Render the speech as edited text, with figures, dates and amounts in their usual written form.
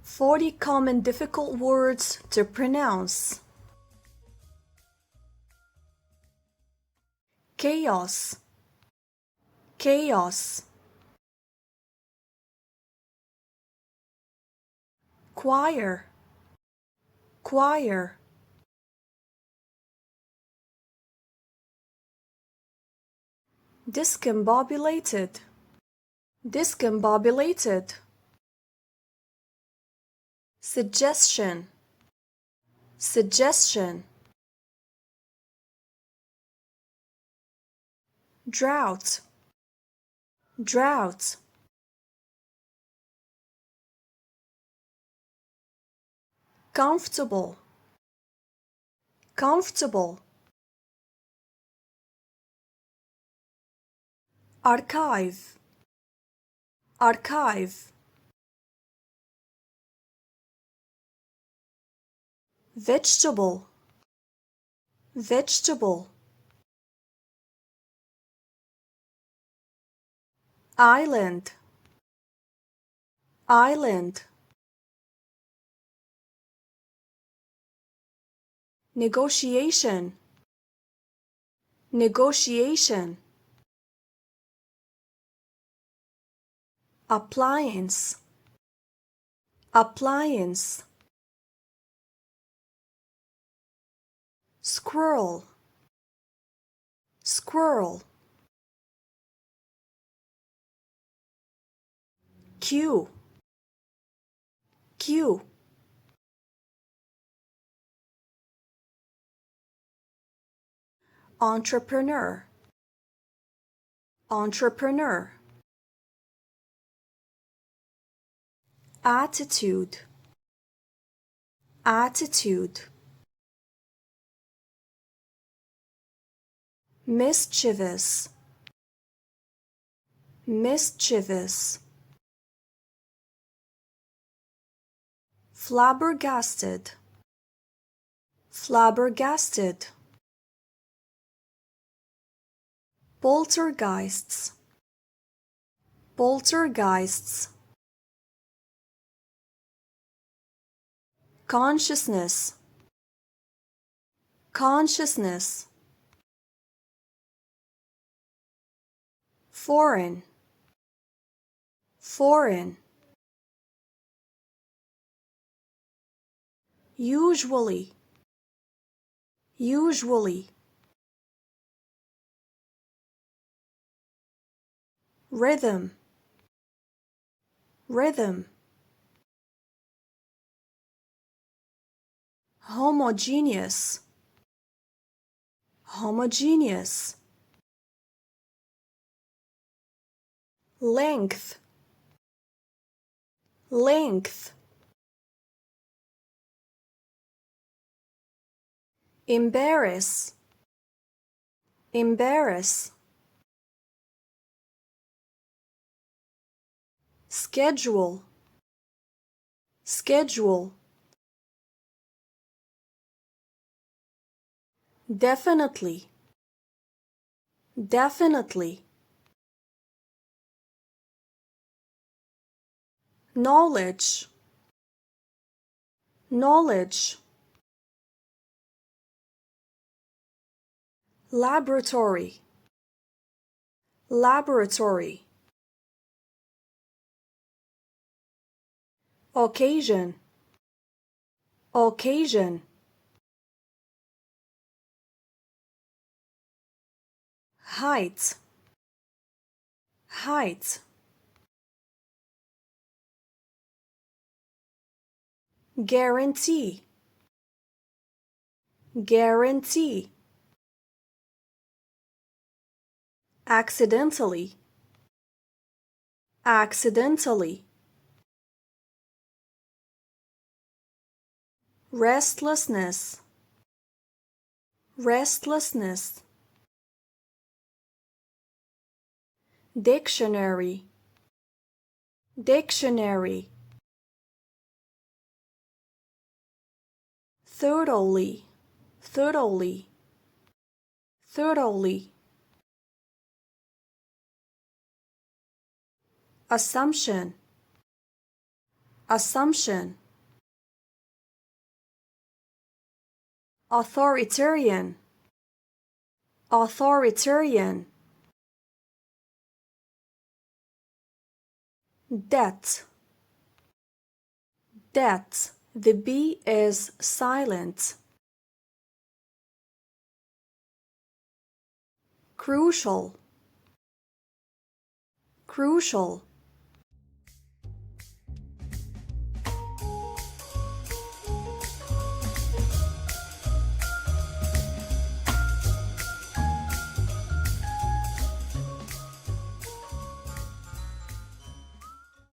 40 common difficult words to pronounce. Chaos, chaos. Choir, choir. Discombobulated, discombobulated. Suggestion, suggestion. Drought, drought. Comfortable, comfortable. Archive, archive. Vegetable, vegetable. Island, island. Negotiation, negotiation. Appliance, appliance. Squirrel, squirrel. Queue, queue. Entrepreneur, entrepreneur. Attitude, attitude. Mischievous, mischievous. Flabbergasted, flabbergasted. Poltergeists, poltergeists. Consciousness, consciousness. Foreign, foreign. Usually, usually. Rhythm, rhythm. Homogeneous, homogeneous. Length, length. Embarrass, embarrass. Schedule, schedule. Definitely, definitely. Knowledge, knowledge. Laboratory, laboratory. Occasion, occasion. Height, height. Guarantee, guarantee. Accidentally, accidentally. Restlessness, restlessness. Dictionary, dictionary. Thoroughly, thoroughly, thoroughly. Assumption, assumption, authoritarian, authoritarian, debt, debt. The B is silent. Crucial, crucial.